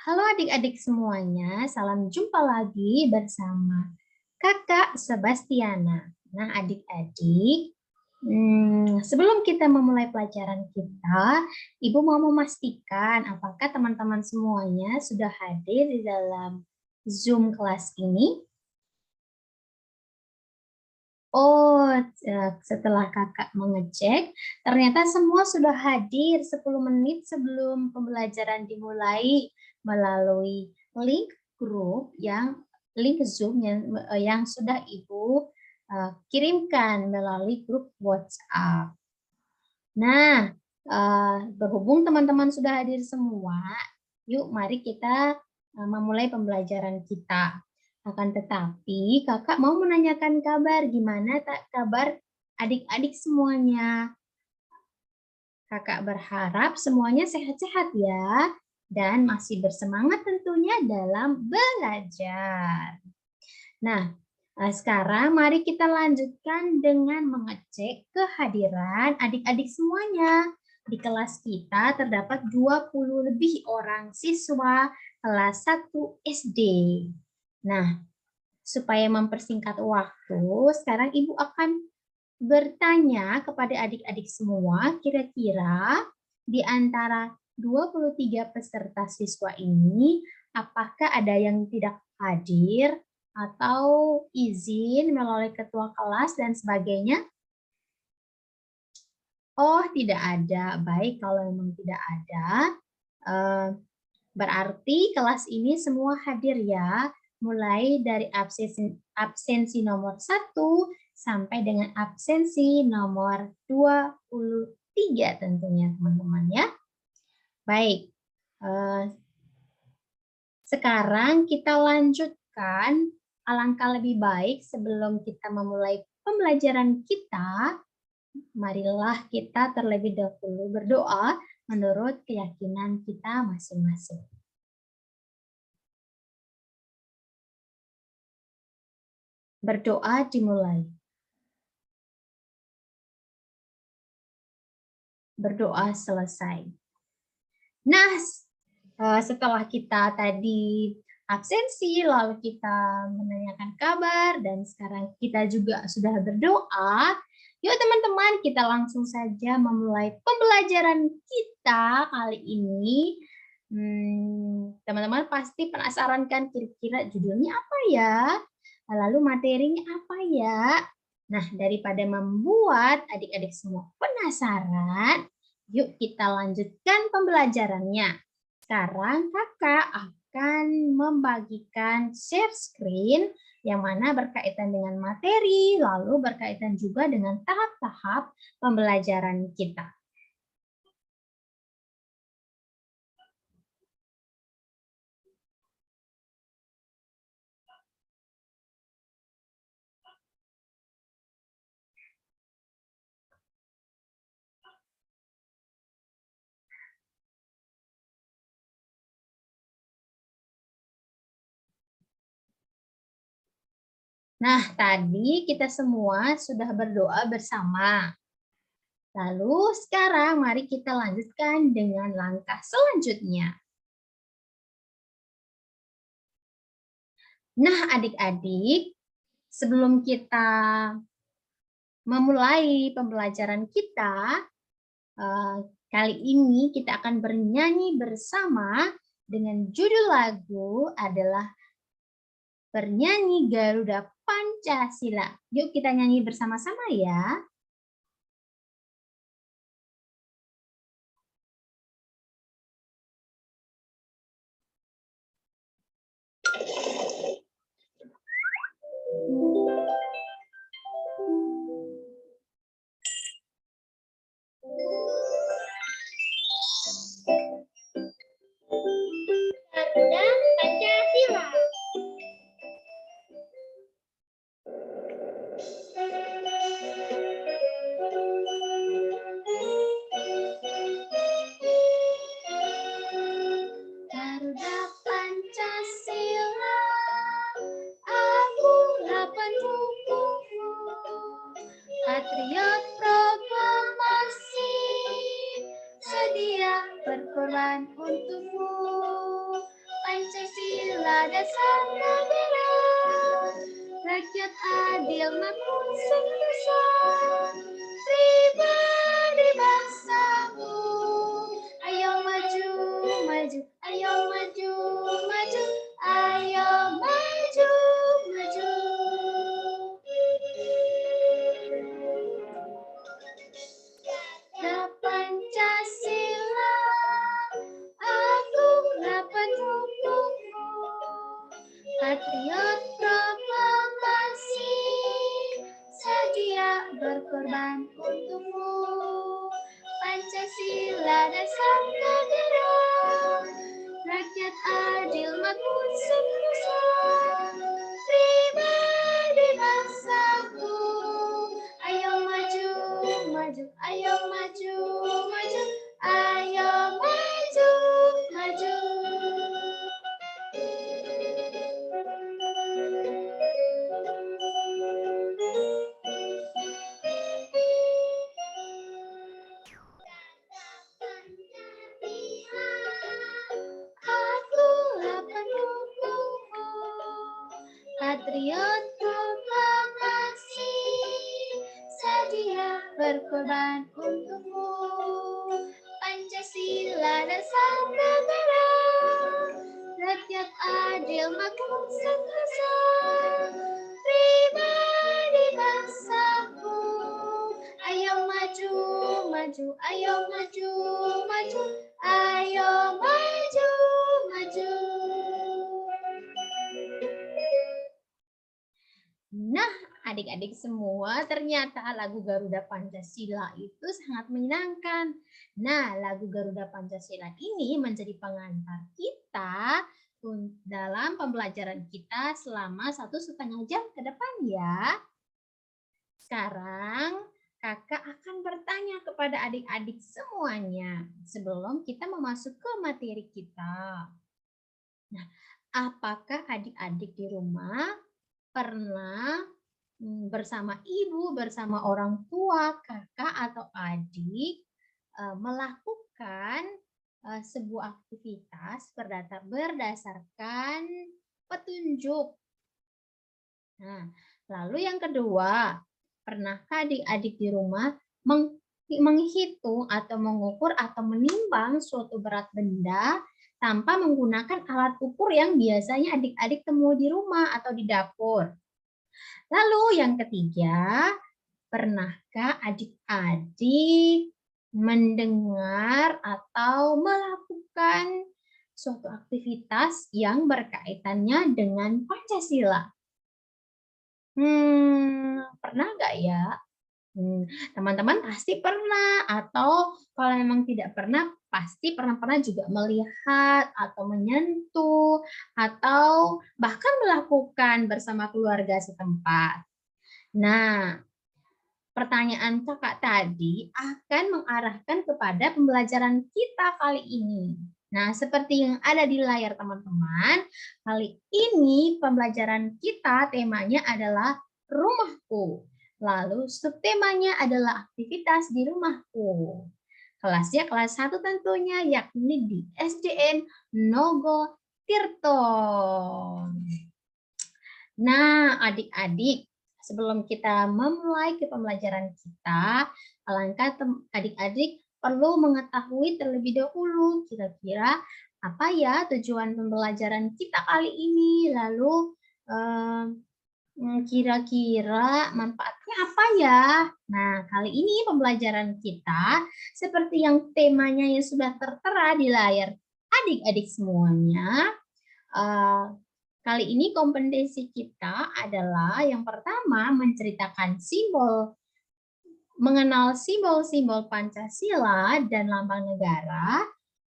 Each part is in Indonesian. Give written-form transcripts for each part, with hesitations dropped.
Halo adik-adik semuanya, salam jumpa lagi bersama Kakak Sebastiana. Nah adik-adik, sebelum kita memulai pelajaran kita, Ibu mau memastikan apakah teman-teman semuanya sudah hadir di dalam Zoom kelas ini? Oh, setelah kakak mengecek, ternyata semua sudah hadir 10 menit sebelum pembelajaran dimulai melalui link grup link Zoom yang sudah Ibu kirimkan melalui grup WhatsApp. Nah, berhubung teman-teman sudah hadir semua, yuk mari kita memulai pembelajaran kita. Akan tetapi, kakak mau menanyakan kabar, gimana kabar adik-adik semuanya? Kakak berharap semuanya sehat-sehat ya, dan masih bersemangat tentunya dalam belajar. Nah, sekarang mari kita lanjutkan dengan mengecek kehadiran adik-adik semuanya. Di kelas kita terdapat 20 lebih orang siswa kelas 1 SD. Nah, supaya mempersingkat waktu, sekarang Ibu akan bertanya kepada adik-adik semua, kira-kira di antara 23 peserta siswa ini, apakah ada yang tidak hadir atau izin melalui ketua kelas dan sebagainya? Oh, tidak ada. Baik, kalau memang tidak ada, berarti kelas ini semua hadir ya, mulai dari absensi nomor 1 sampai dengan absensi nomor 23 tentunya teman-teman ya. Baik, sekarang kita lanjutkan. Alangkah lebih baik sebelum kita memulai pembelajaran kita, marilah kita terlebih dahulu berdoa menurut keyakinan kita masing-masing. Berdoa dimulai. Berdoa selesai. Nah, setelah kita tadi absensi, lalu kita menanyakan kabar, dan sekarang kita juga sudah berdoa, yuk teman-teman kita langsung saja memulai pembelajaran kita kali ini. Teman-teman pasti penasaran kan kira-kira judulnya apa ya? Lalu materinya apa ya? Nah, daripada membuat adik-adik semua penasaran, yuk kita lanjutkan pembelajarannya. Sekarang kakak akan membagikan share screen yang mana berkaitan dengan materi, lalu berkaitan juga dengan tahap-tahap pembelajaran kita. Nah, tadi kita semua sudah berdoa bersama. Lalu sekarang mari kita lanjutkan dengan langkah selanjutnya. Nah, adik-adik, sebelum kita memulai pembelajaran kita, kali ini kita akan bernyanyi bersama dengan judul lagu adalah Bernyanyi Garuda Pancasila. Yuk kita nyanyi bersama-sama ya. Garuda Pancasila. Garuda Pancasila, akulah pendukungmu, patriot proklamasi, sedia berkorban untukmu, Pancasila dasar negara, rakyat adil makmur sentosa, pribadi bangsaku. Ayo maju, maju, ayo maju, maju, ayo maju, maju. Pancasila, aku dapat dukungmu, patriot proklamasi, sedia berkorban untukmu. Pancasila dasar negara, rakyat adil makmur sentosa, pribadi bangsaku. Ayo maju, maju, ayo maju, maju, ayo maju, maju. Akulah pendukungmu, patriot proklamasi, sedia berkorban untukmu. Pancasila dasar negara, rakyat adil makmur sentosa, pribadi bangsaku. Ayo maju, maju, ayo maju, maju, ayo maju, maju. Nah, adik-adik semua, ternyata lagu Garuda Pancasila itu sangat menyenangkan. Nah, lagu Garuda Pancasila ini menjadi pengantar kita dalam pembelajaran kita selama 1,5 jam ke depan ya. Sekarang kakak akan bertanya kepada adik-adik semuanya sebelum kita masuk ke materi kita. Nah, apakah adik-adik di rumah pernah bersama ibu, bersama orang tua, kakak atau adik melakukan sebuah aktivitas berdasarkan petunjuk? Nah, lalu yang kedua, pernahkah adik-adik di rumah menghitung atau mengukur atau menimbang suatu berat benda tanpa menggunakan alat ukur yang biasanya adik-adik temui di rumah atau di dapur? Lalu yang ketiga, pernahkah adik-adik mendengar atau melakukan suatu aktivitas yang berkaitannya dengan Pancasila? Pernah nggak ya? Teman-teman pasti pernah, atau kalau memang tidak pernah, pasti pernah juga melihat atau menyentuh atau bahkan melakukan bersama keluarga setempat. Nah, pertanyaan kakak tadi akan mengarahkan kepada pembelajaran kita kali ini. Nah, seperti yang ada di layar teman-teman, kali ini pembelajaran kita temanya adalah rumahku. Lalu subtemanya adalah aktivitas di rumahku. Kelasnya kelas 1 tentunya, yakni di SDN Nogo Tirto. Nah, adik-adik, sebelum kita memulai ke pembelajaran kita, alangkah adik-adik perlu mengetahui terlebih dahulu kira-kira apa ya tujuan pembelajaran kita kali ini, lalu kira-kira manfaatnya apa ya? Nah, kali ini pembelajaran kita seperti yang temanya yang sudah tertera di layar adik-adik semuanya. Kali ini kompetensi kita adalah yang pertama menceritakan mengenal simbol-simbol Pancasila dan lambang negara,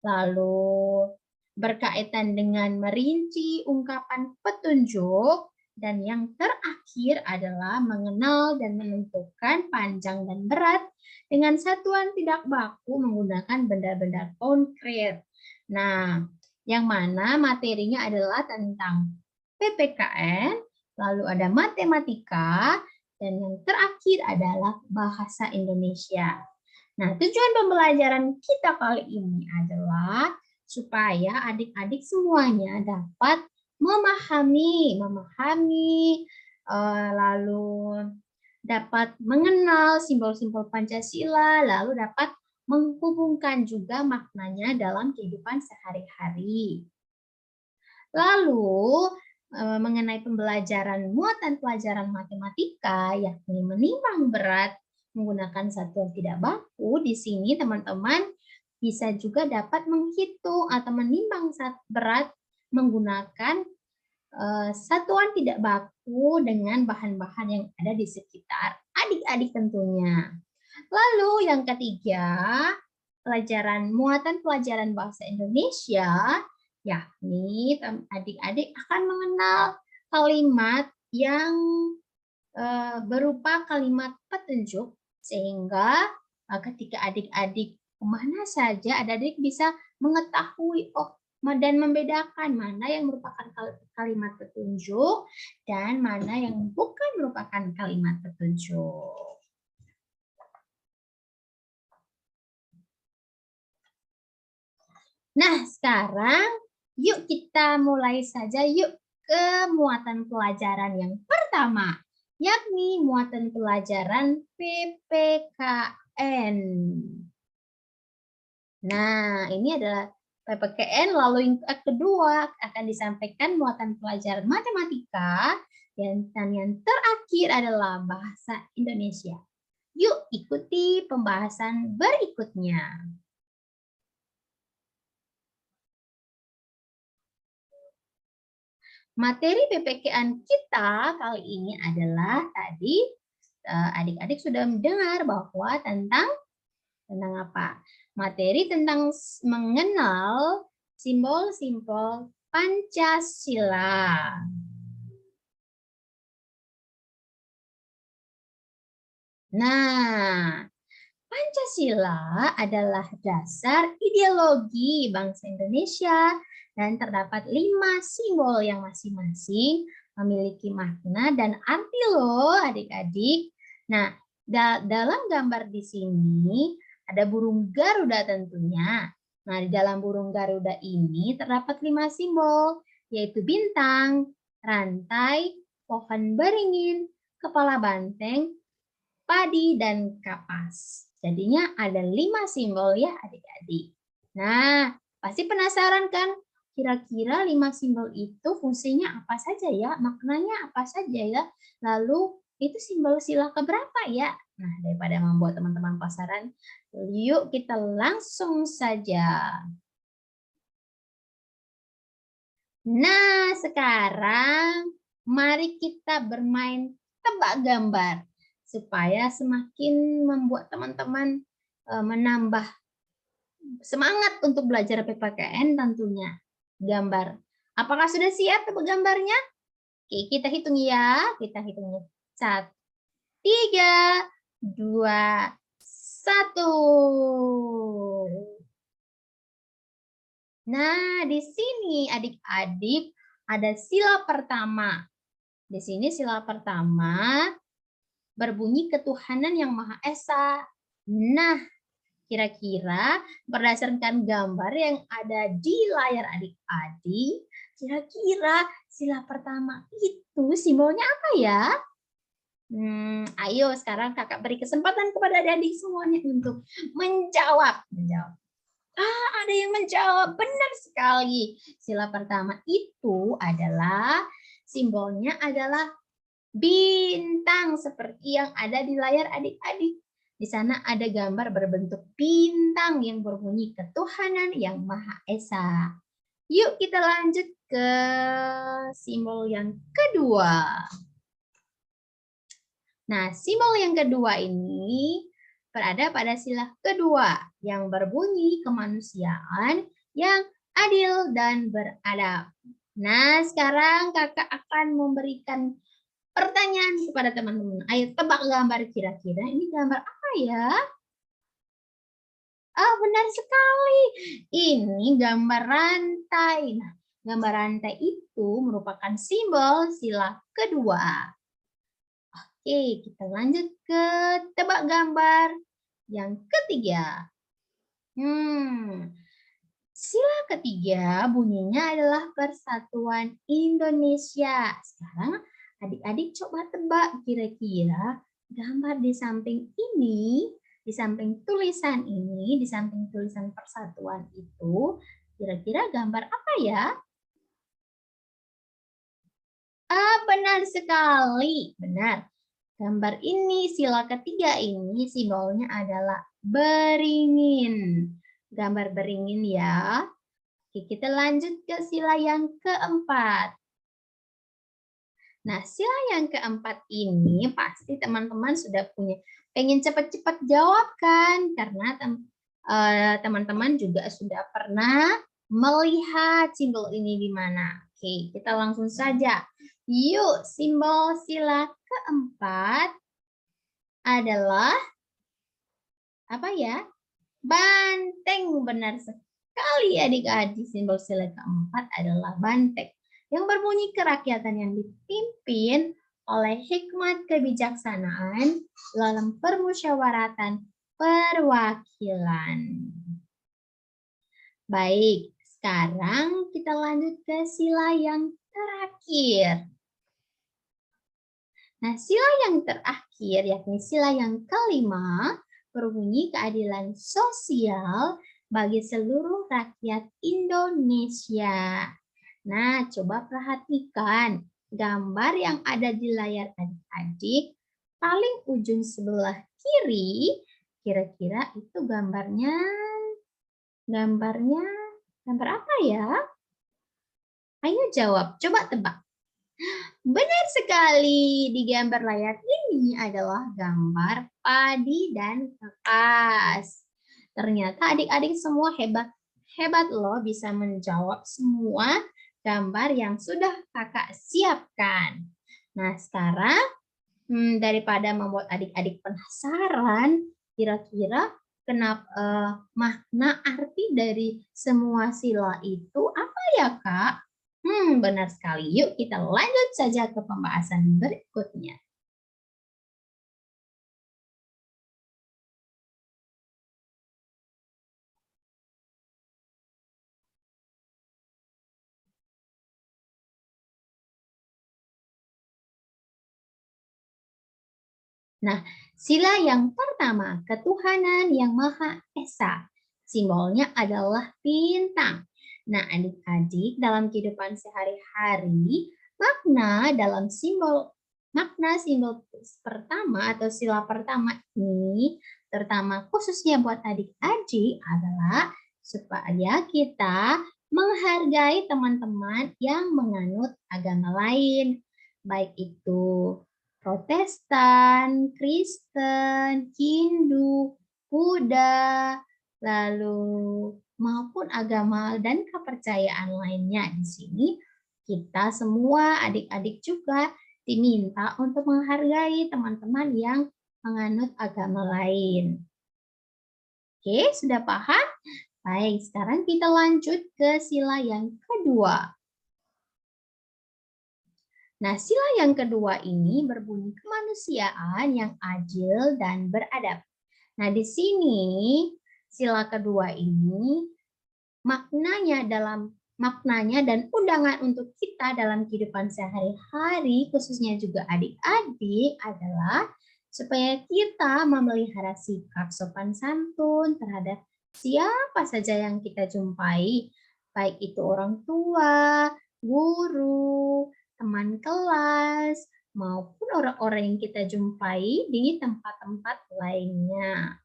lalu berkaitan dengan merinci ungkapan petunjuk, dan yang terakhir adalah mengenal dan menentukan panjang dan berat dengan satuan tidak baku menggunakan benda-benda konkret. Nah, yang mana materinya adalah tentang PPKN, lalu ada matematika, dan yang terakhir adalah bahasa Indonesia. Nah, tujuan pembelajaran kita kali ini adalah supaya adik-adik semuanya dapat memahami, lalu dapat mengenal simbol-simbol Pancasila, lalu dapat menghubungkan juga maknanya dalam kehidupan sehari-hari. Lalu, mengenai pembelajaran muatan pelajaran matematika, yakni menimbang berat menggunakan satuan tidak baku, di sini teman-teman bisa juga dapat menghitung atau menimbang berat menggunakan satuan tidak baku dengan bahan-bahan yang ada di sekitar adik-adik tentunya. Lalu yang ketiga, muatan pelajaran bahasa Indonesia, yakni adik-adik akan mengenal kalimat yang berupa kalimat petunjuk, sehingga ketika adik-adik kemana saja, adik-adik bisa mengetahui dan membedakan mana yang merupakan kalimat petunjuk dan mana yang bukan merupakan kalimat petunjuk. Nah, sekarang yuk kita mulai saja ke muatan pelajaran yang pertama, yakni muatan pelajaran PPKN. Nah, ini adalah PPKN, lalu yang kedua akan disampaikan muatan pelajaran matematika, dan yang terakhir adalah bahasa Indonesia. Yuk ikuti pembahasan berikutnya. Materi PPKN kita kali ini adalah tadi adik-adik sudah mendengar bahwa tentang apa? Materi tentang mengenal simbol-simbol Pancasila. Nah, Pancasila adalah dasar ideologi bangsa Indonesia dan terdapat 5 simbol yang masing-masing memiliki makna dan arti loh adik-adik. Nah, dalam gambar di sini ada burung Garuda tentunya. Nah, di dalam burung Garuda ini terdapat 5 simbol, yaitu bintang, rantai, pohon beringin, kepala banteng, padi, dan kapas. Jadinya ada 5 simbol ya adik-adik. Nah, pasti penasaran kan? Kira-kira 5 simbol itu fungsinya apa saja ya? Maknanya apa saja ya? Lalu itu simbol sila keberapa ya? Nah, daripada membuat teman-teman penasaran, yuk kita langsung saja. Nah, sekarang mari kita bermain tebak gambar supaya semakin membuat teman-teman menambah semangat untuk belajar PPKN tentunya. Gambar. Apakah sudah siap tebak gambarnya? Oke, kita hitung ya. Kita hitung. 1, 3, 2, 1. Nah, di sini adik-adik ada sila pertama. Di sini sila pertama berbunyi ketuhanan yang Maha Esa. Nah, kira-kira berdasarkan gambar yang ada di layar adik-adik, kira-kira sila pertama itu simbolnya apa ya? Ayo sekarang kakak beri kesempatan kepada adik-adik semuanya untuk menjawab. Ada yang menjawab, benar sekali. Sila pertama itu adalah simbolnya adalah bintang seperti yang ada di layar adik-adik. Di sana ada gambar berbentuk bintang yang berbunyi ketuhanan yang Maha Esa. Yuk kita lanjut ke simbol yang kedua. Nah, simbol yang kedua ini berada pada sila kedua yang berbunyi kemanusiaan yang adil dan beradab. Nah, sekarang kakak akan memberikan pertanyaan kepada teman-teman. Ayo tebak gambar kira-kira ini gambar apa ya? Benar sekali. Ini gambar rantai. Nah, gambar rantai itu merupakan simbol sila kedua. Oke, kita lanjut ke tebak gambar yang ketiga. Sila ketiga bunyinya adalah Persatuan Indonesia. Sekarang adik-adik coba tebak kira-kira gambar di samping ini, di samping tulisan ini, di samping tulisan persatuan itu, kira-kira gambar apa ya? Benar sekali. Benar. Gambar ini, sila ketiga ini simbolnya adalah beringin. Gambar beringin ya. Oke, kita lanjut ke sila yang keempat. Nah, sila yang keempat ini pasti teman-teman sudah punya, pengen cepat-cepat jawab kan? Karena teman-teman juga sudah pernah melihat simbol ini di mana. Oke, kita langsung saja. Yuk, simbol sila keempat adalah apa ya? Banteng. Benar sekali adik-adik, simbol sila keempat adalah banteng yang berbunyi kerakyatan yang dipimpin oleh hikmat kebijaksanaan dalam permusyawaratan perwakilan. Baik, sekarang kita lanjut ke sila yang terakhir. Nah, sila yang terakhir, yakni sila yang kelima, berbunyi keadilan sosial bagi seluruh rakyat Indonesia. Nah, coba perhatikan gambar yang ada di layar adik-adik, paling ujung sebelah kiri, kira-kira itu gambar gambar apa ya? Ayo jawab, coba tebak. Benar sekali, di gambar layar ini adalah gambar padi dan kapas. Ternyata adik-adik semua hebat loh bisa menjawab semua gambar yang sudah kakak siapkan. Nah, sekarang daripada membuat adik-adik penasaran, kira-kira kenapa makna arti dari semua sila itu apa ya, Kak? Benar sekali. Yuk kita lanjut saja ke pembahasan berikutnya. Nah, sila yang pertama, ketuhanan yang Maha Esa. Simbolnya adalah bintang. Nah, adik-adik dalam kehidupan sehari-hari, makna simbol pertama atau sila pertama ini, terutama khususnya buat adik-adik adalah supaya kita menghargai teman-teman yang menganut agama lain, baik itu Protestan, Kristen, Hindu, Buddha, lalu maupun agama dan kepercayaan lainnya. Di sini kita semua adik-adik juga diminta untuk menghargai teman-teman yang menganut agama lain. Oke, sudah paham? Baik, sekarang kita lanjut ke sila yang kedua. Nah, sila yang kedua ini berbunyi kemanusiaan yang adil dan beradab. Nah, di sini sila kedua ini maknanya dan undangan untuk kita dalam kehidupan sehari-hari, khususnya juga adik-adik, adalah supaya kita memelihara sikap sopan santun terhadap siapa saja yang kita jumpai, baik itu orang tua, guru, teman kelas, maupun orang-orang yang kita jumpai di tempat-tempat lainnya.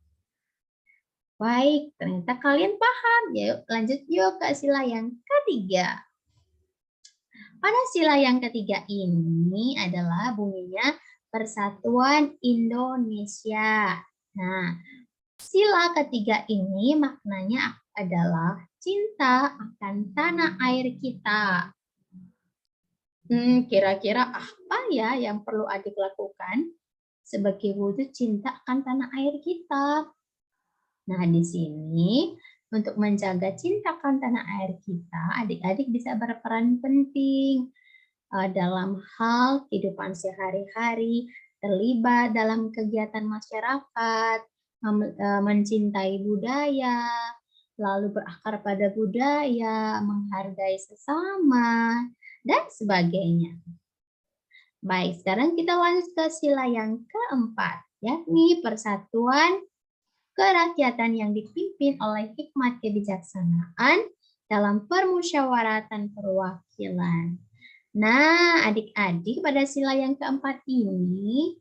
Baik, ternyata kalian paham. Yuk, lanjut yuk ke sila yang ketiga. Pada sila yang ketiga ini adalah bunyinya Persatuan Indonesia. Nah, sila ketiga ini maknanya adalah cinta akan tanah air kita. Kira-kira apa ya yang perlu adik lakukan sebagai wujud cinta akan tanah air kita? Nah, di sini untuk menjaga cinta akan tanah air kita, adik-adik bisa berperan penting dalam hal kehidupan sehari-hari, terlibat dalam kegiatan masyarakat, mencintai budaya, lalu berakar pada budaya, menghargai sesama, dan sebagainya. Baik, sekarang kita lanjut ke sila yang keempat, yakni persatuan kerakyatan yang dipimpin oleh hikmat kebijaksanaan dalam permusyawaratan perwakilan. Nah, adik-adik, pada sila yang keempat ini,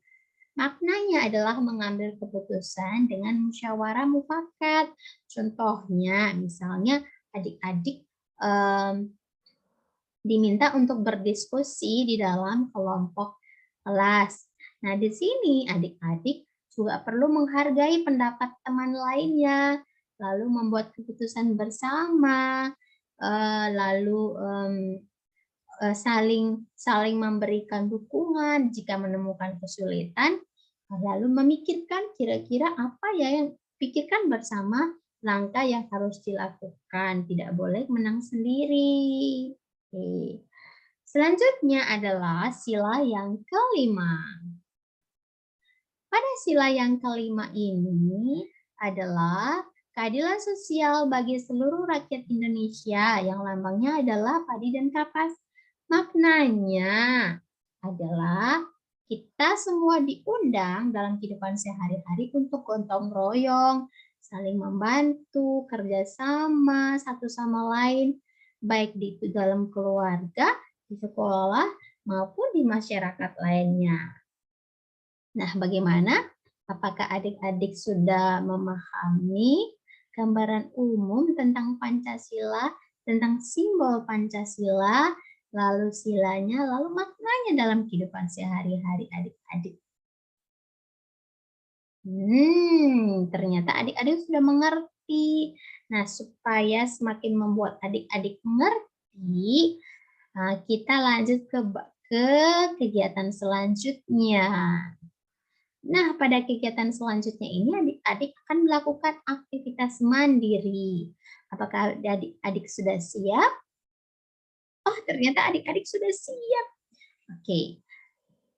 maknanya adalah mengambil keputusan dengan musyawarah mufakat. Contohnya, misalnya adik-adik diminta untuk berdiskusi di dalam kelompok kelas. Nah, di sini adik-adik juga perlu menghargai pendapat teman lainnya, lalu membuat keputusan bersama, lalu saling memberikan dukungan jika menemukan kesulitan, lalu memikirkan kira-kira apa ya yang pikirkan bersama langkah yang harus dilakukan, tidak boleh menang sendiri. Oke. Selanjutnya adalah sila yang kelima. Pada sila yang kelima ini adalah keadilan sosial bagi seluruh rakyat Indonesia yang lambangnya adalah padi dan kapas. Maknanya adalah kita semua diundang dalam kehidupan sehari-hari untuk gotong royong, saling membantu, kerjasama satu sama lain, baik di dalam keluarga, di sekolah, maupun di masyarakat lainnya. Nah, bagaimana? Apakah adik-adik sudah memahami gambaran umum tentang Pancasila, tentang simbol Pancasila, lalu silanya, lalu maknanya dalam kehidupan sehari-hari adik-adik? Ternyata adik-adik sudah mengerti. Nah, supaya semakin membuat adik-adik mengerti, kita lanjut ke kegiatan selanjutnya. Nah, pada kegiatan selanjutnya ini adik-adik akan melakukan aktivitas mandiri. Apakah adik-adik sudah siap? Oh, ternyata adik-adik sudah siap. Oke.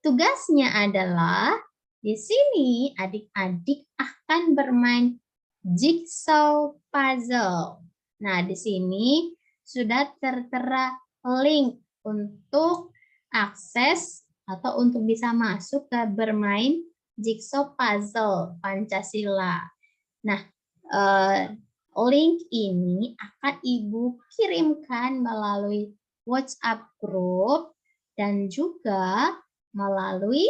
Tugasnya adalah di sini adik-adik akan bermain jigsaw puzzle. Nah, di sini sudah tertera link untuk akses atau untuk bisa masuk ke bermain jigsaw puzzle Pancasila. Nah, link ini akan Ibu kirimkan melalui WhatsApp group dan juga melalui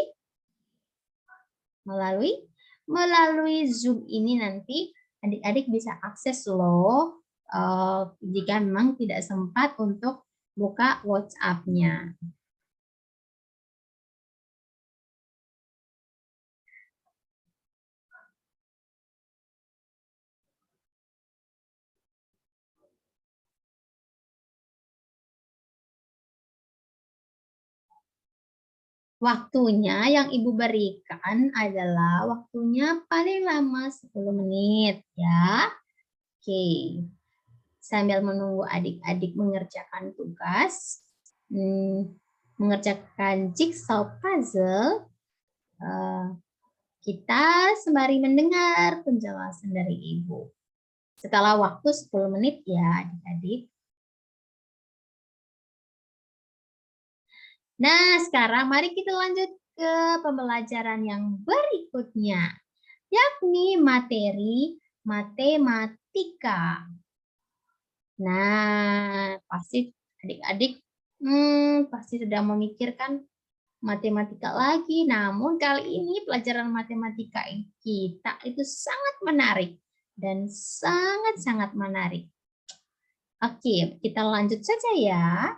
Zoom ini nanti adik-adik bisa akses loh jika memang tidak sempat untuk buka WhatsApp-nya. Waktunya yang Ibu berikan adalah waktunya paling lama 10 menit ya. Oke. Sambil menunggu adik-adik mengerjakan tugas, mengerjakan jigsaw puzzle, kita sembari mendengar penjelasan dari Ibu. Setelah waktu 10 menit ya adik-adik. Nah, sekarang mari kita lanjut ke pembelajaran yang berikutnya, yakni materi matematika. Nah, pasti adik-adik pasti sudah memikirkan matematika lagi. Namun kali ini pelajaran matematika kita itu sangat menarik dan sangat-sangat menarik. Oke, kita lanjut saja ya.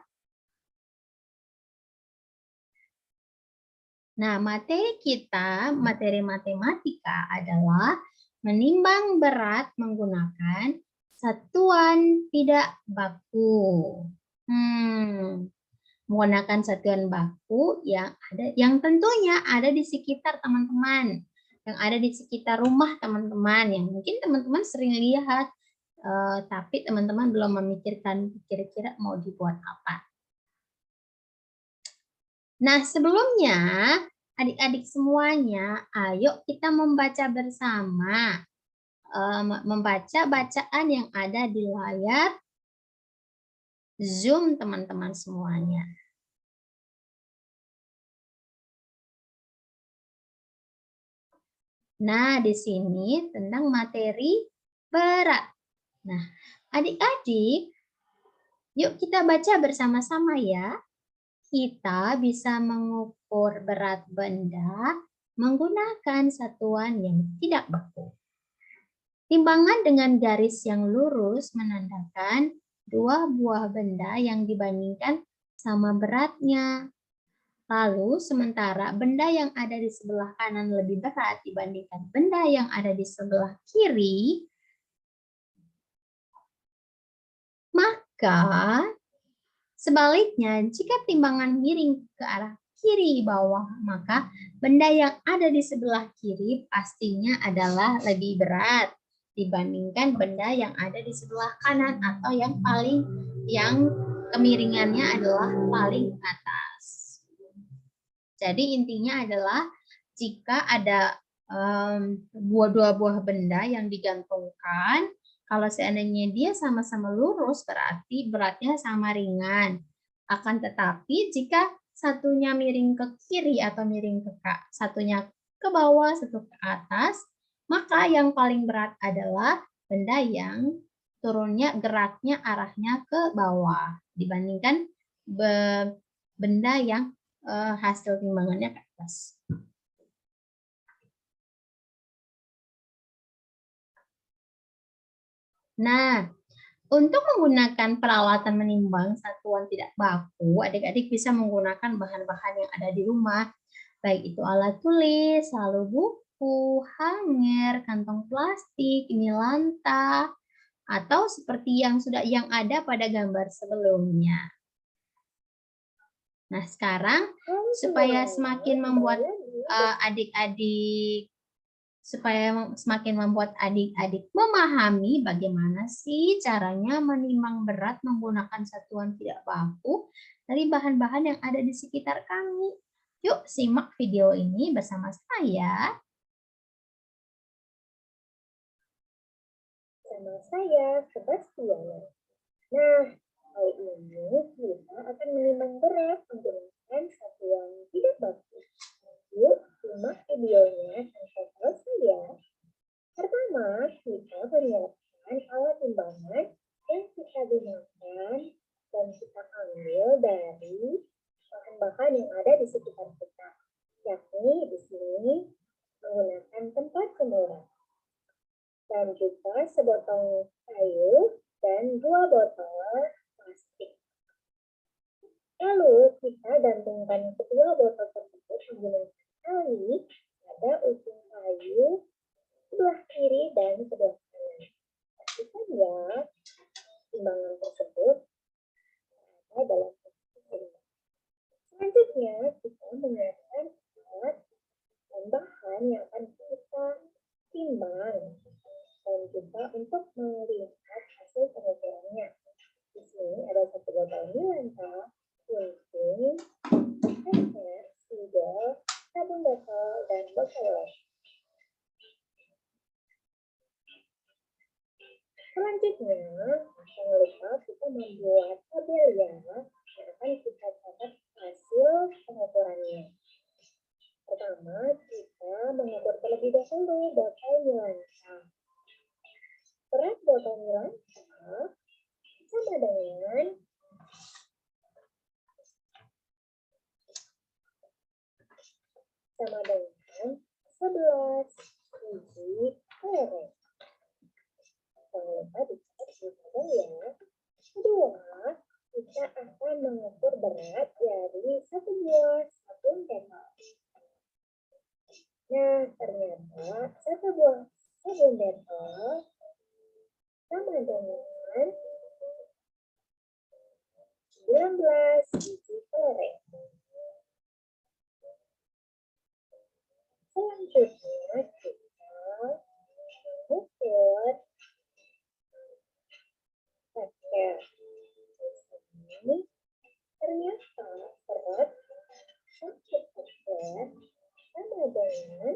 Nah, materi kita, materi matematika adalah menimbang berat menggunakan satuan tidak baku. Menggunakan satuan baku yang tentunya ada di sekitar teman-teman, yang ada di sekitar rumah teman-teman, yang mungkin teman-teman sering lihat, tapi teman-teman belum memikirkan kira-kira mau dibuat apa. Nah, sebelumnya adik-adik semuanya, ayo kita membaca bersama membaca bacaan yang ada di layar Zoom teman-teman semuanya. Nah, di sini tentang materi berat. Nah, adik-adik, yuk kita baca bersama-sama ya. Kita bisa mengukur berat benda menggunakan satuan yang tidak baku. Timbangan dengan garis yang lurus menandakan dua buah benda yang dibandingkan sama beratnya. Lalu, sementara benda yang ada di sebelah kanan lebih berat dibandingkan benda yang ada di sebelah kiri, maka sebaliknya, jika timbangan miring ke arah kiri bawah, maka benda yang ada di sebelah kiri pastinya adalah lebih berat dibandingkan benda yang ada di sebelah kanan atau yang kemiringannya adalah paling atas. Jadi intinya adalah jika ada dua buah benda yang digantungkan, kalau seandainya dia sama-sama lurus berarti beratnya sama ringan. Akan tetapi jika satunya miring ke kiri atau miring satunya ke bawah, satu ke atas, maka yang paling berat adalah benda yang geraknya arahnya ke bawah dibandingkan benda yang hasil timbangannya ke atas. Nah, untuk menggunakan peralatan menimbang satuan tidak baku, adik-adik bisa menggunakan bahan-bahan yang ada di rumah, baik itu alat tulis, lalu buku, hanger, kantong plastik, ini lanta, atau seperti yang ada pada gambar sebelumnya. Nah, sekarang supaya semakin membuat adik-adik memahami bagaimana sih caranya menimbang berat menggunakan satuan tidak baku dari bahan-bahan yang ada di sekitar kami. Yuk simak video ini bersama saya. Sama saya, Sebastiana. Nah, kali ini kita akan menimbang berat menggunakan satuan tidak baku. Yuk, simak videonya sampai selesai ya. Pertama, kita menyiapkan alat timbangan yang kita gunakan dan kita ambil dari bahan-bahan yang ada di sekitar kita, yakni di sini menggunakan tempat semurah dan juga sebotol kayu dan 2 botol plastik. Lalu kita gantungkan kedua botol tersebut menggunakan tali pada ujung kayu sebelah kiri dan sebelah kanan. Pastikan ya timbangan tersebut ada dalam posisi seimbang. Selanjutnya kita menyiapkan alat dan bahan yang akan kita timbang dan juga untuk melihat hasil pengukurannya. Di sini ada 1 botol milanta, gunting, steker, spidol, sabun botol, dan botol lem. Selanjutnya, jangan lupa kita membuat tabel yang akan kita catat hasil pengukurannya. Pertama, kita mengukur terlebih dahulu botol milanta. Berat botol milanta sama dengan 11 biji kelereng. Jangan lupa dicatat di tabel ya. Kedua, kita akan mengukur berat dari 1 buah sabun detol. Nah, ternyata 1 buah sabun detol sama dengan 19 biji kelereng. Selanjutnya kita mengukur steker. Ini ternyata berat 1 steker sama dengan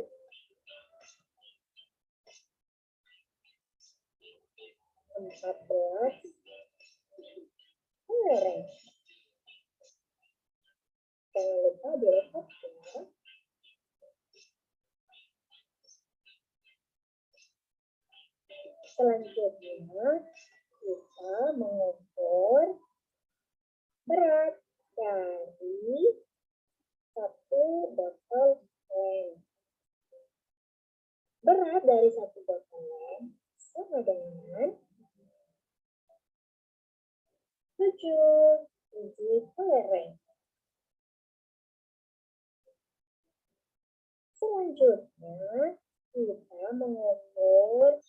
14 kelereng. Jangan lupa direkod ya. Selanjutnya kita mengukur berat dari satu botol lem. Berat dari satu botol lem sama dengan 7 biji kelereng. Selanjutnya kita mengukur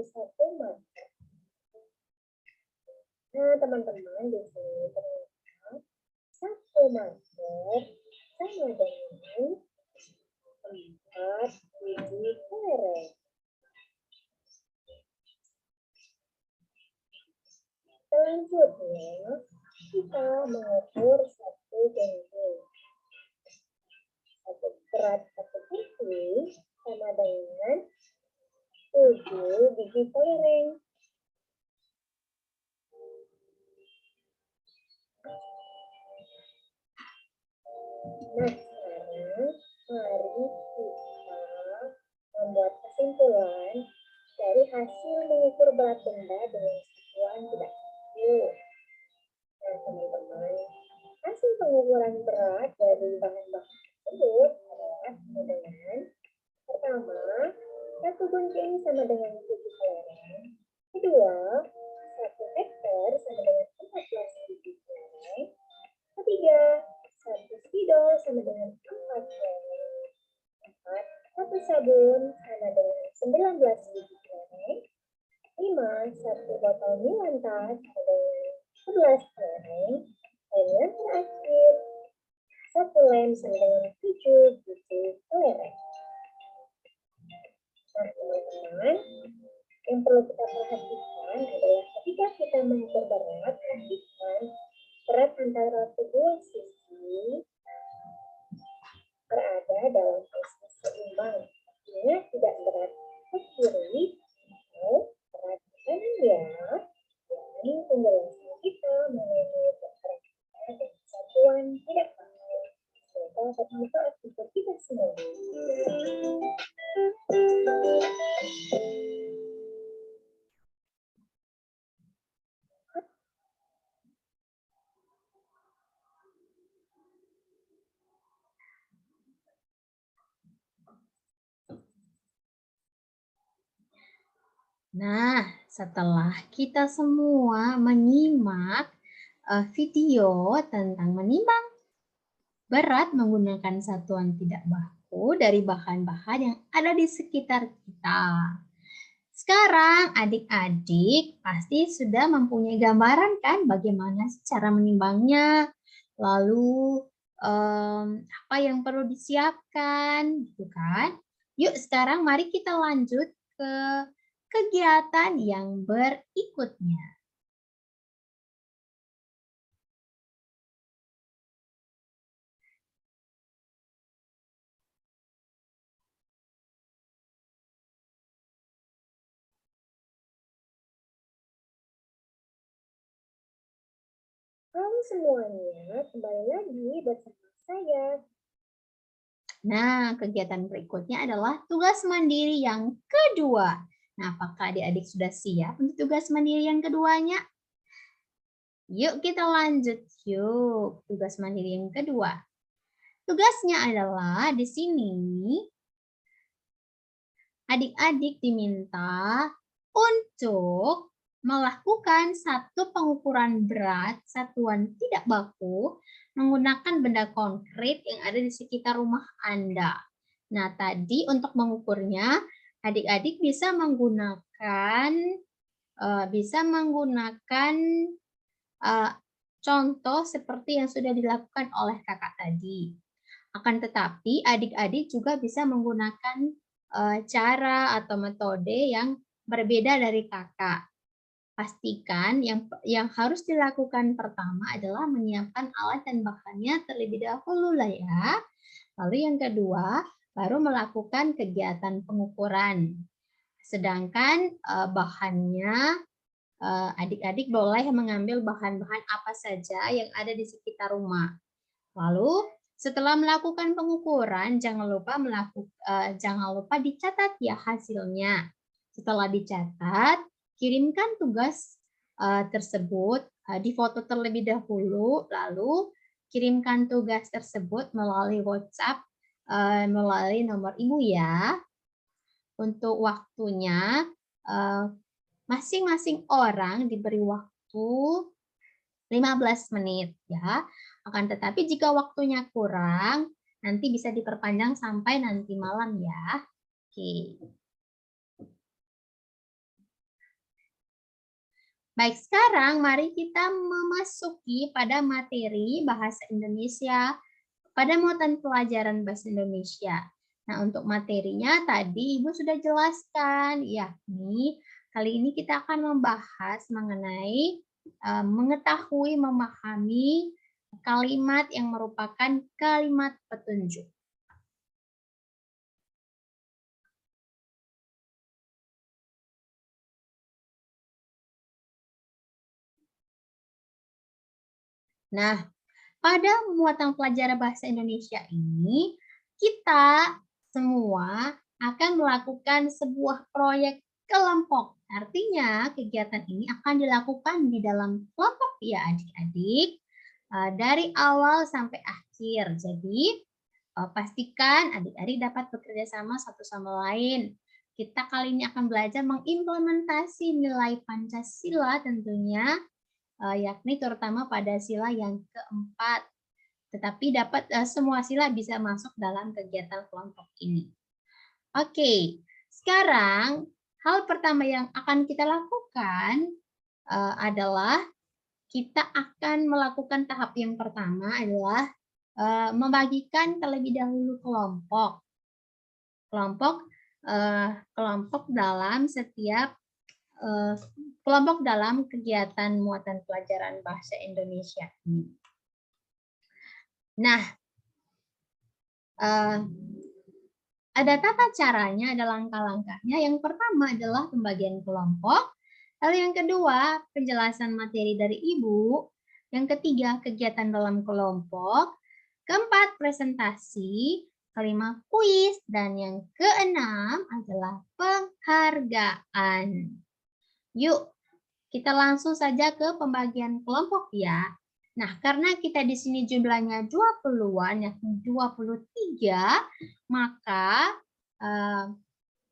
satu marker. Nah, teman-teman, di sini ternyata satu marker sama dengan 4 biji kelereng. Selanjutnya kita mengukur satu gengging. Berat satu gengging sama dengan 7 biji kelereng. Nah, sekarang mari kita membuat kesimpulan dari hasil mengukur berat benda dengan satuan tidak baku. Nah, teman-teman, hasil pengukuran berat dari bahan-bahan tersebut adalah sama dengan pertama, satu gunting sama dengan 7 kelereng. Kedua, 1 hektar sama dengan 14 biji kelereng. Ketiga, 1 spidol sama dengan 4 kelereng. 4, 1 sabun sama dengan 19 biji kelereng. 5, 1 botol Milanta sama dengan 11 kelereng. Dan yang terakhir, 1 lem sama dengan 7 biji kelereng. Nah, teman-teman, yang perlu kita perhatikan adalah ketika kita mengukur berat, perhatikan berat antara kedua sisi berada dalam posisi seimbang. Artinya tidak berat ke kiri atau berat ke kanan ya. Dan penjelasan kita mengenai berat dan satuan tidak baku. Semoga bermanfaat untuk kita semua. Nah, setelah kita semua menyimak video tentang menimbang berat menggunakan satuan tidak baku dari bahan-bahan yang ada di sekitar kita. Sekarang adik-adik pasti sudah mempunyai gambaran kan bagaimana cara menimbangnya, lalu apa yang perlu disiapkan, gitu kan? Yuk sekarang mari kita lanjut ke kegiatan yang berikutnya. Halo semuanya, kembali lagi bersama saya. Nah, kegiatan berikutnya adalah tugas mandiri yang kedua. Nah, apakah adik-adik sudah siap untuk tugas mandiri yang keduanya? Yuk kita lanjut. Yuk, tugas mandiri yang kedua. Tugasnya adalah di sini adik-adik diminta untuk melakukan satu pengukuran berat satuan tidak baku menggunakan benda konkret yang ada di sekitar rumah Anda. Nah, tadi untuk mengukurnya adik-adik bisa menggunakan contoh seperti yang sudah dilakukan oleh kakak tadi. Akan tetapi adik-adik juga bisa menggunakan cara atau metode yang berbeda dari kakak. Pastikan yang harus dilakukan pertama adalah menyiapkan alat dan bahannya terlebih dahulu lah ya. Lalu yang kedua, baru melakukan kegiatan pengukuran. Sedangkan bahannya adik-adik boleh mengambil bahan-bahan apa saja yang ada di sekitar rumah. Lalu setelah melakukan pengukuran, jangan lupa dicatat ya hasilnya. Setelah dicatat, kirimkan tugas tersebut, difoto terlebih dahulu, lalu kirimkan tugas tersebut melalui WhatsApp, melalui nomor ibu ya. Untuk waktunya, masing-masing orang diberi waktu 15 menit ya. Akan tetapi jika waktunya kurang, nanti bisa diperpanjang sampai nanti malam ya. Oke. Baik, sekarang mari kita memasuki pada materi bahasa Indonesia pada muatan pelajaran bahasa Indonesia. Nah, untuk materinya tadi Ibu sudah jelaskan, yakni kali ini kita akan membahas mengenai mengetahui, memahami kalimat yang merupakan kalimat petunjuk. Nah, pada muatan pelajaran bahasa Indonesia ini, kita semua akan melakukan sebuah proyek kelompok. Artinya, kegiatan ini akan dilakukan di dalam kelompok ya adik-adik, dari awal sampai akhir. Jadi, pastikan adik-adik dapat bekerja sama satu sama lain. Kita kali ini akan belajar mengimplementasi nilai Pancasila tentunya, yakni terutama pada sila yang keempat. Tetapi dapat semua sila bisa masuk dalam kegiatan kelompok ini. Oke, sekarang hal pertama yang akan kita lakukan adalah kita akan melakukan tahap yang pertama adalah membagikan terlebih dahulu kelompok. Kelompok dalam setiap kelompok dalam kegiatan muatan pelajaran bahasa Indonesia ini. Nah, ada tata caranya, ada langkah-langkahnya. Yang pertama adalah pembagian kelompok. Lalu yang kedua, penjelasan materi dari Ibu. Yang ketiga, kegiatan dalam kelompok. Keempat, presentasi. Kelima, kuis. Dan yang keenam adalah penghargaan. Yuk, kita langsung saja ke pembagian kelompok ya. Nah, karena kita di sini jumlahnya 20-an, yakni 23, maka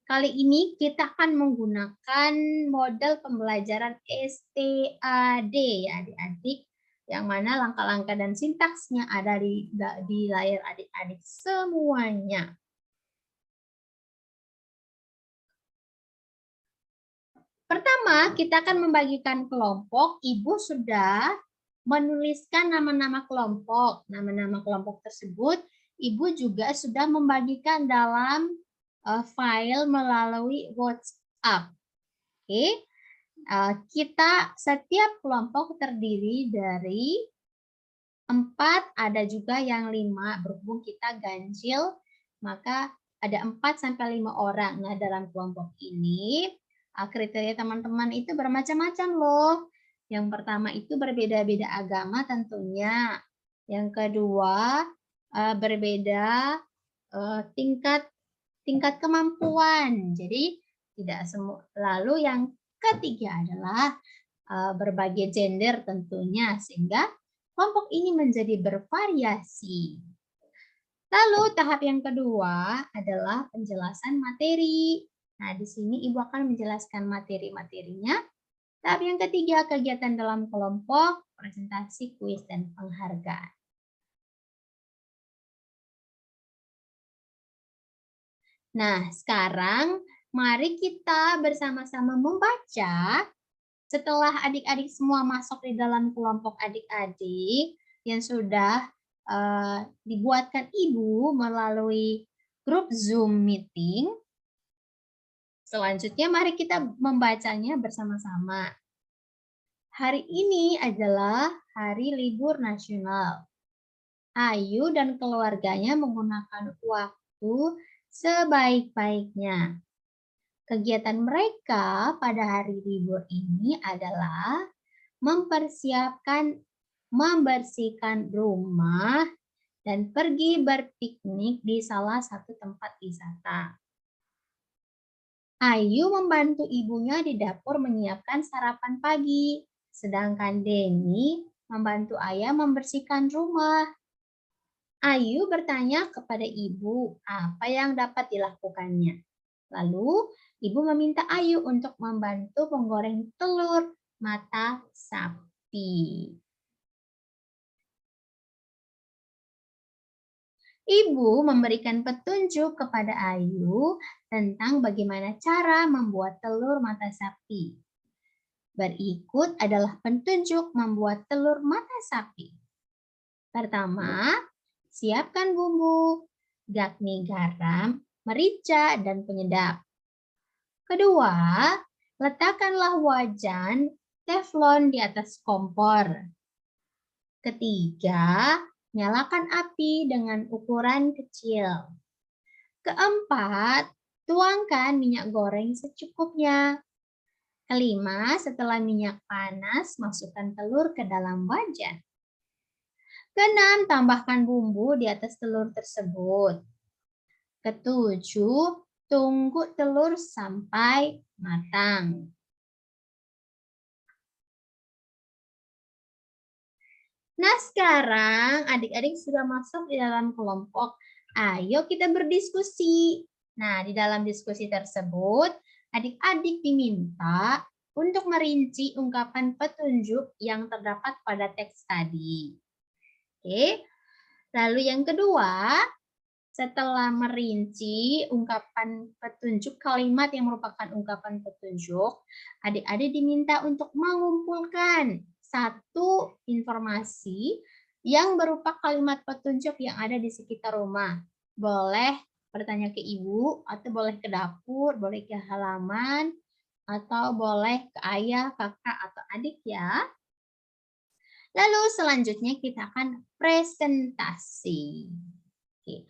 kali ini kita akan menggunakan model pembelajaran STAD ya adik-adik, yang mana langkah-langkah dan sintaksnya ada di layar adik-adik semuanya. Pertama, kita akan membagikan kelompok. Ibu sudah menuliskan nama-nama kelompok. Nama-nama kelompok tersebut, Ibu juga sudah membagikan dalam file melalui WhatsApp. Oke, kita setiap kelompok terdiri dari 4, ada juga yang 5. Berhubung kita ganjil, maka ada 4 sampai 5 orang. Nah, dalam kelompok ini kriteria teman-teman itu bermacam-macam loh. Yang pertama itu berbeda-beda agama tentunya. Yang kedua berbeda tingkat kemampuan. Jadi tidak semua. Lalu yang ketiga adalah berbagai gender tentunya, sehingga kelompok ini menjadi bervariasi. Lalu tahap yang kedua adalah penjelasan materi. Nah, di sini Ibu akan menjelaskan materi-materinya. Tahap yang ketiga, kegiatan dalam kelompok, presentasi, kuis, dan penghargaan. Nah, sekarang mari kita bersama-sama membaca. Setelah adik-adik semua masuk di dalam kelompok adik-adik yang sudah dibuatkan Ibu melalui grup Zoom meeting, selanjutnya mari kita membacanya bersama-sama. Hari ini adalah hari libur nasional. Ayu dan keluarganya menggunakan waktu sebaik-baiknya. Kegiatan mereka pada hari libur ini adalah membersihkan rumah dan pergi berpiknik di salah satu tempat wisata. Ayu membantu ibunya di dapur menyiapkan sarapan pagi, sedangkan Denny membantu ayah membersihkan rumah. Ayu bertanya kepada ibu apa yang dapat dilakukannya. Lalu, ibu meminta Ayu untuk membantu menggoreng telur mata sapi. Ibu memberikan petunjuk kepada Ayu tentang bagaimana cara membuat telur mata sapi. Berikut adalah petunjuk membuat telur mata sapi. Pertama, siapkan bumbu, yakni garam, merica, dan penyedap. Kedua, letakkanlah wajan teflon di atas kompor. Ketiga, nyalakan api dengan ukuran kecil. Keempat, tuangkan minyak goreng secukupnya. Kelima, setelah minyak panas, masukkan telur ke dalam wajan. Keenam, tambahkan bumbu di atas telur tersebut. Ketujuh, tunggu telur sampai matang. Nah, sekarang adik-adik sudah masuk di dalam kelompok. Ayo kita berdiskusi. Nah, di dalam diskusi tersebut, adik-adik diminta untuk merinci ungkapan petunjuk yang terdapat pada teks tadi. Oke. Lalu yang kedua, setelah merinci ungkapan petunjuk, kalimat yang merupakan ungkapan petunjuk, adik-adik diminta untuk mengumpulkan satu informasi yang berupa kalimat petunjuk yang ada di sekitar rumah. Boleh bertanya ke ibu, atau boleh ke dapur, boleh ke halaman, atau boleh ke ayah, kakak, atau adik ya. Lalu selanjutnya kita akan presentasi. Oke.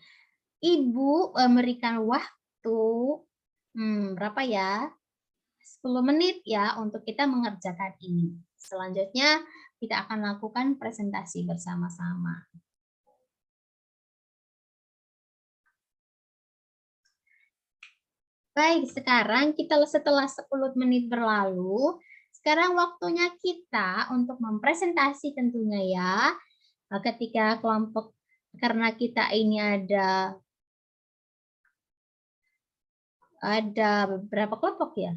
Ibu memberikan waktu berapa ya? 10 menit ya untuk kita mengerjakan ini. Selanjutnya kita akan lakukan presentasi bersama-sama. Baik, sekarang kita setelah 10 menit berlalu, sekarang waktunya kita untuk mempresentasi tentunya ya. Ketika kelompok, karena kita ini ada beberapa kelompok ya.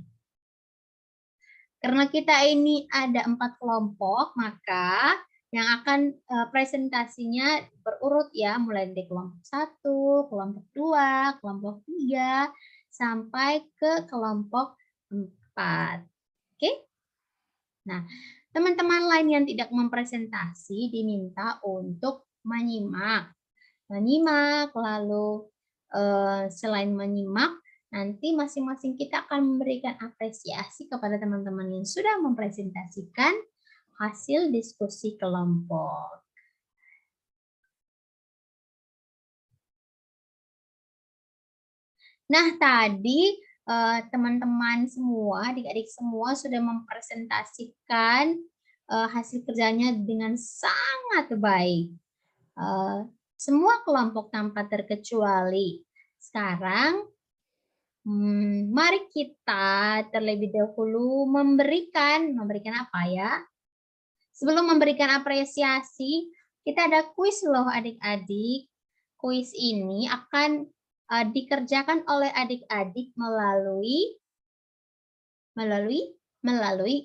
Karena kita ini ada 4 kelompok, maka yang akan presentasinya berurut ya, mulai dari kelompok 1, kelompok 2, kelompok 3, sampai ke kelompok 4. Oke? Nah, teman-teman lain yang tidak mempresentasi diminta untuk menyimak. Lalu selain menyimak, nanti masing-masing kita akan memberikan apresiasi kepada teman-teman yang sudah mempresentasikan hasil diskusi kelompok. Nah, tadi teman-teman semua, adik-adik semua sudah mempresentasikan hasil kerjanya dengan sangat baik. Semua kelompok tanpa terkecuali. Sekarang, mari kita terlebih dahulu memberikan apa ya? Sebelum memberikan apresiasi, kita ada kuis loh adik-adik. Kuis ini akan dikerjakan oleh adik-adik melalui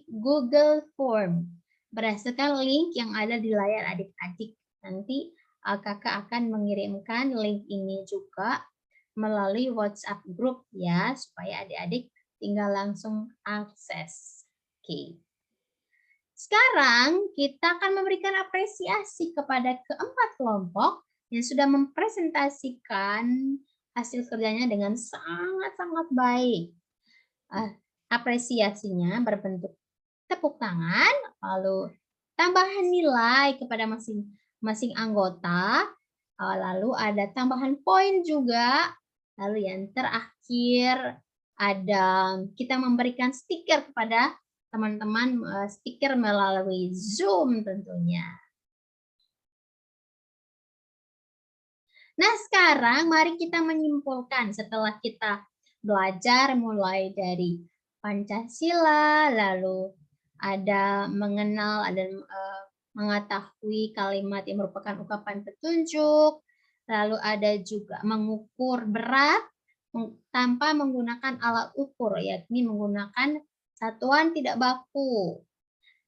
Google Form berdasarkan link yang ada di layar adik-adik. Nanti kakak akan mengirimkan link ini juga melalui WhatsApp group ya, supaya adik-adik tinggal langsung akses. Oke. Sekarang kita akan memberikan apresiasi kepada keempat kelompok yang sudah mempresentasikan hasil kerjanya dengan sangat-sangat baik. Apresiasinya berbentuk tepuk tangan, lalu tambahan nilai kepada masing-masing anggota, lalu ada tambahan poin juga, Lalu yang terakhir ada kita memberikan stiker kepada teman-teman, stiker melalui Zoom tentunya. Nah, sekarang mari kita menyimpulkan setelah kita belajar mulai dari Pancasila, lalu ada mengenal, ada mengetahui kalimat yang merupakan ungkapan petunjuk, lalu ada juga mengukur berat tanpa menggunakan alat ukur, yakni menggunakan satuan tidak baku.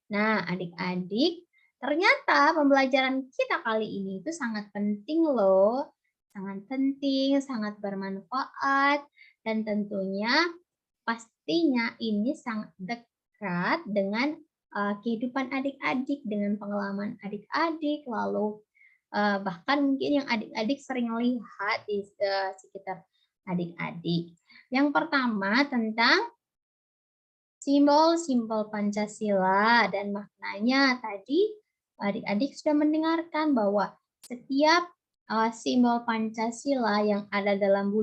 Nah, adik-adik, ternyata pembelajaran kita kali ini itu sangat penting loh. Sangat penting, sangat bermanfaat, dan tentunya pastinya ini sangat dekat dengan kehidupan adik-adik, dengan pengalaman adik-adik, lalu bahkan mungkin yang adik-adik sering lihat di sekitar adik-adik. Yang pertama tentang simbol-simbol Pancasila dan maknanya tadi adik-adik sudah mendengarkan bahwa setiap simbol Pancasila yang ada dalam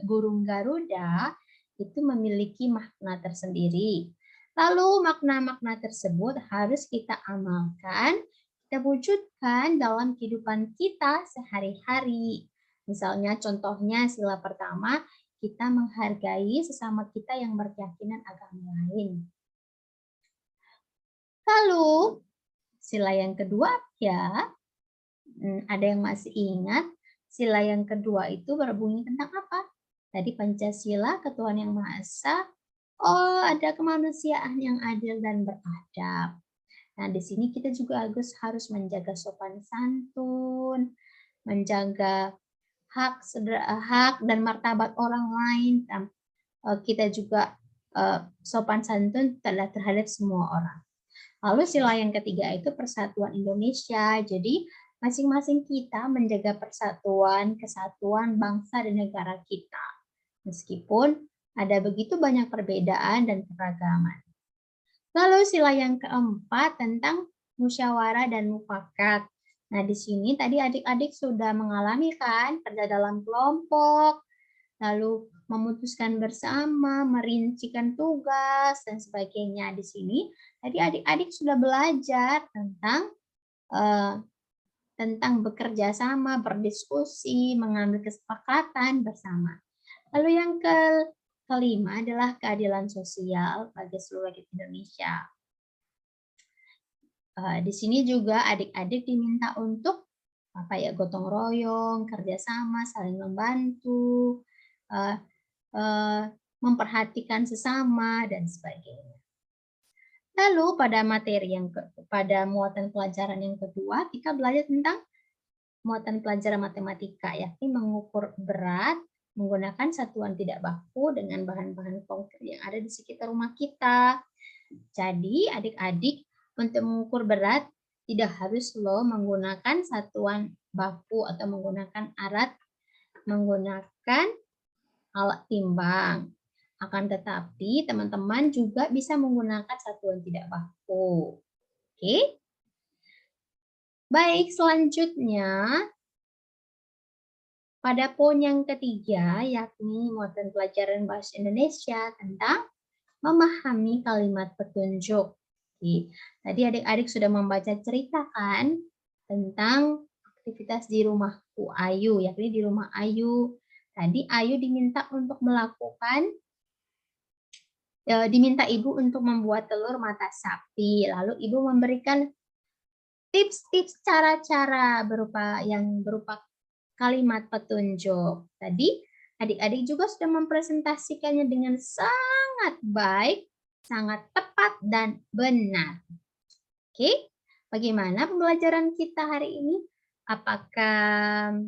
burung Garuda itu memiliki makna tersendiri. Lalu makna-makna tersebut harus kita amalkan, kita wujudkan dalam kehidupan kita sehari-hari. Misalnya contohnya sila pertama, kita menghargai sesama kita yang berkeyakinan agama lain. Lalu sila yang kedua ya, ada yang masih ingat sila yang kedua itu berbunyi tentang apa? Tadi Pancasila, ketuhanan yang Maha Esa, oh ada kemanusiaan yang adil dan beradab. Nah di sini kita juga harus menjaga sopan santun, menjaga hak dan martabat orang lain. Kita juga sopan santun terhadap semua orang. Lalu sila yang ketiga itu persatuan Indonesia. Jadi masing-masing kita menjaga persatuan, kesatuan bangsa dan negara kita. Meskipun ada begitu banyak perbedaan dan keragaman. Lalu sila yang keempat tentang musyawarah dan mufakat. Nah, di sini tadi adik-adik sudah mengalami kan kerja dalam kelompok, lalu memutuskan bersama, merincikan tugas dan sebagainya. Di sini tadi adik-adik sudah belajar tentang bekerja sama, berdiskusi, mengambil kesepakatan bersama. Lalu yang kelima adalah keadilan sosial bagi seluruh rakyat Indonesia. Di sini juga adik-adik diminta untuk gotong royong, kerjasama, saling membantu, memperhatikan sesama dan sebagainya. Lalu pada muatan pelajaran yang kedua kita belajar tentang muatan pelajaran matematika, yakni mengukur berat menggunakan satuan tidak baku dengan bahan-bahan konkret yang ada di sekitar rumah kita. Jadi adik-adik untuk mengukur berat tidak harus menggunakan satuan baku atau menggunakan alat timbang. Akan tetapi teman-teman juga bisa menggunakan satuan tidak baku. Oke? Baik, selanjutnya pada poin yang ketiga yakni muatan pelajaran bahasa Indonesia tentang memahami kalimat petunjuk. Oke. Tadi adik-adik sudah membaca cerita kan tentang aktivitas di rumahku Ayu, yakni di rumah Ayu. Tadi Ayu diminta ibu untuk membuat telur mata sapi. Lalu ibu memberikan tips-tips cara-cara berupa kalimat petunjuk. Tadi adik-adik juga sudah mempresentasikannya dengan sangat baik, sangat tepat dan benar. Oke, bagaimana pembelajaran kita hari ini? Apakah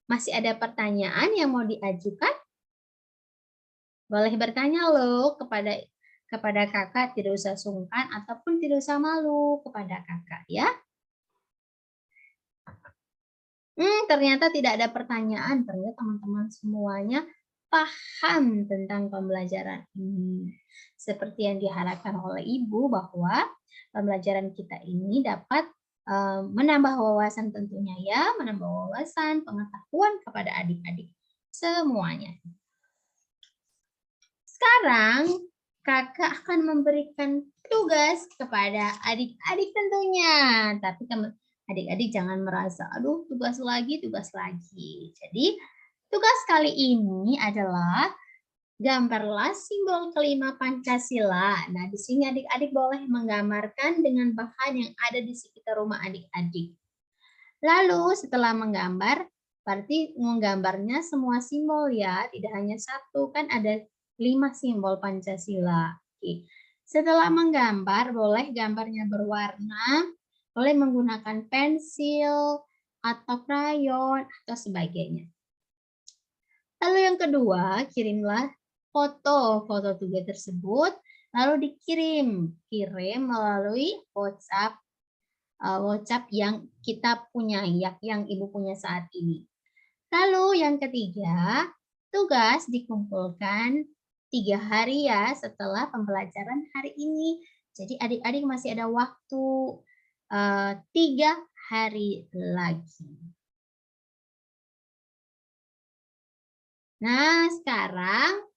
masih ada pertanyaan yang mau diajukan? Boleh bertanya loh kepada kakak, tidak usah sungkan ataupun tidak usah malu kepada kakak ya. Ternyata tidak ada pertanyaan, ternyata teman-teman semuanya paham tentang pembelajaran ini. Seperti yang diharapkan oleh Ibu bahwa pembelajaran kita ini dapat menambah wawasan tentunya ya, menambah wawasan, pengetahuan kepada adik-adik semuanya. Sekarang kakak akan memberikan tugas kepada adik-adik tentunya. Tapi adik-adik jangan merasa, aduh tugas lagi. Jadi tugas kali ini adalah gambarlah simbol kelima Pancasila. Nah, di sini adik-adik boleh menggambarkan dengan bahan yang ada di sekitar rumah adik-adik. Lalu setelah menggambar, berarti menggambarnya semua simbol ya, tidak hanya satu, kan ada 5 simbol Pancasila. Oke. Setelah menggambar, boleh gambarnya berwarna, boleh menggunakan pensil, atau krayon, atau sebagainya. Lalu yang kedua, kirimlah foto tugas tersebut, lalu dikirim melalui WhatsApp yang kita punya, yang Ibu punya saat ini. Lalu yang ketiga, tugas dikumpulkan 3 hari ya setelah pembelajaran hari ini. Jadi adik-adik masih ada waktu 3 hari lagi. Nah, sekarang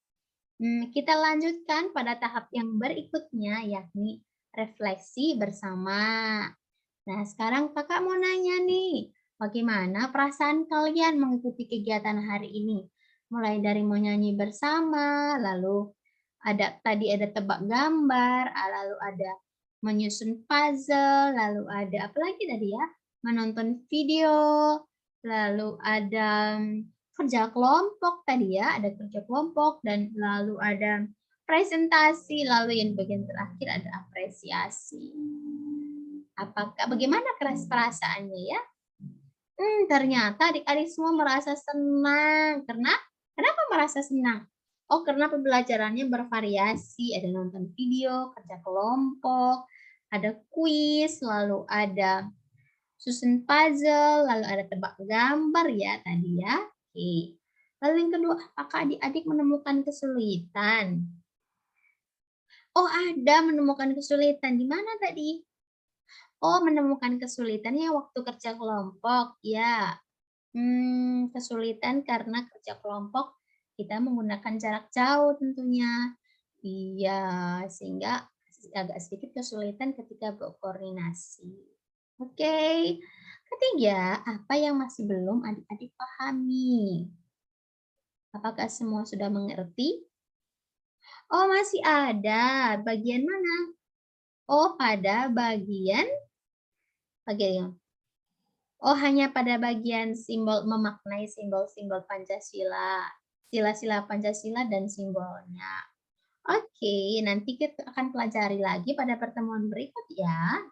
kita lanjutkan pada tahap yang berikutnya, yakni refleksi bersama. Nah, sekarang kakak mau nanya nih, bagaimana perasaan kalian mengikuti kegiatan hari ini? Mulai dari menyanyi bersama, lalu tadi ada tebak gambar, lalu ada menyusun puzzle, lalu ada apa lagi tadi ya? Menonton video, lalu ada kerja kelompok tadi ya, ada kerja kelompok, dan lalu ada presentasi, lalu yang bagian terakhir ada apresiasi. Bagaimana perasaannya ya? Ternyata adik-adik semua merasa senang. Kenapa merasa senang? Oh, karena pembelajarannya bervariasi, ada nonton video, kerja kelompok, ada kuis, lalu ada susun puzzle, lalu ada tebak gambar ya tadi ya. Oke. Lalu yang kedua, apakah adik-adik menemukan kesulitan? Oh, ada menemukan kesulitan. Di mana tadi? Oh, menemukan kesulitannya waktu kerja kelompok. Ya, kesulitan karena kerja kelompok kita menggunakan jarak jauh tentunya. Iya, sehingga agak sedikit kesulitan ketika berkoordinasi. Oke. Ketiga, apa yang masih belum adik-adik pahami? Apakah semua sudah mengerti? Oh, masih ada. Bagian mana? Oh, pada bagian Oh, hanya pada bagian simbol, memaknai simbol-simbol Pancasila, sila-sila Pancasila dan simbolnya. Oke, nanti kita akan pelajari lagi pada pertemuan berikut ya.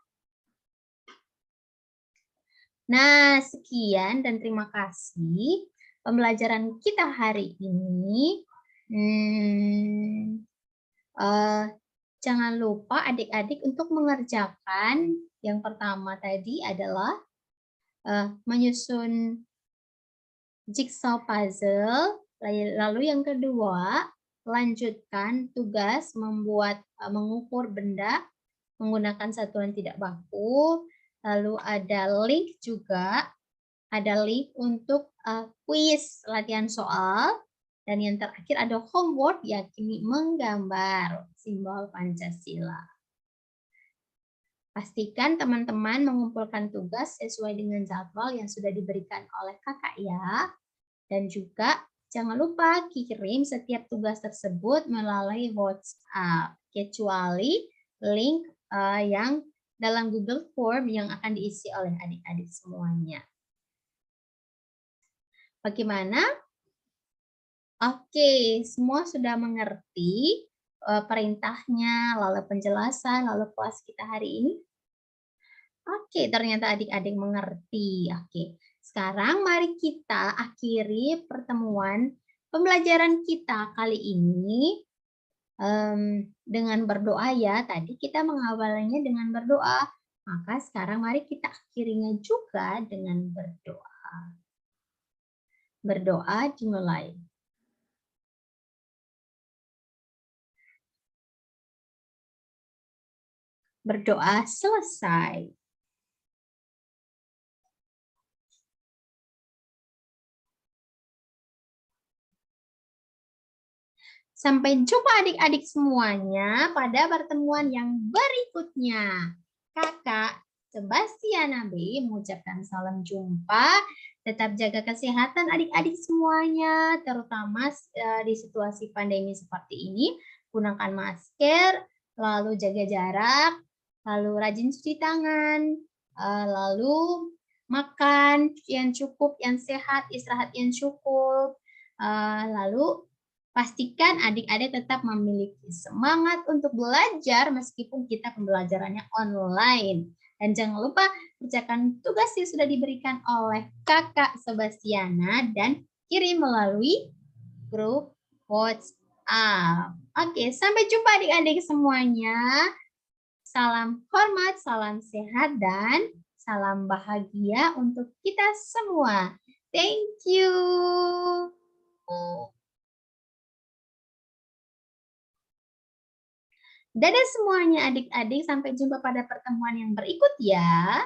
Nah, sekian dan terima kasih pembelajaran kita hari ini. Jangan lupa adik-adik untuk mengerjakan yang pertama tadi adalah menyusun jigsaw puzzle, lalu yang kedua lanjutkan tugas mengukur benda menggunakan satuan tidak baku, lalu ada link juga, ada link untuk kuis latihan soal, dan yang terakhir ada homework yakni menggambar simbol Pancasila. Pastikan teman-teman mengumpulkan tugas sesuai dengan jadwal yang sudah diberikan oleh kakak ya. Dan juga jangan lupa kirim setiap tugas tersebut melalui WhatsApp. Kecuali link yang dalam Google Form yang akan diisi oleh adik-adik semuanya. Bagaimana? Oke, semua sudah mengerti perintahnya, lalu penjelasan, lalu kelas kita hari ini? Oke, ternyata adik-adik mengerti. Oke, sekarang mari kita akhiri pertemuan pembelajaran kita kali ini dengan berdoa ya. Tadi kita mengawalinya dengan berdoa. Maka sekarang mari kita akhirinya juga dengan berdoa. Berdoa dimulai. Berdoa selesai. Sampai jumpa adik-adik semuanya pada pertemuan yang berikutnya. Kakak Sebastiana B mengucapkan salam jumpa. Tetap jaga kesehatan adik-adik semuanya, terutama di situasi pandemi seperti ini. Gunakan masker, lalu jaga jarak, lalu rajin cuci tangan, lalu makan yang cukup, yang sehat, istirahat yang cukup, lalu pastikan adik-adik tetap memiliki semangat untuk belajar meskipun kita pembelajarannya online. Dan jangan lupa kerjakan tugas yang sudah diberikan oleh Kakak Sebastiana dan kirim melalui grup WhatsApp. Oke, sampai jumpa adik-adik semuanya. Salam hormat, salam sehat, dan salam bahagia untuk kita semua. Thank you. Dadah semuanya adik-adik, sampai jumpa pada pertemuan yang berikut ya.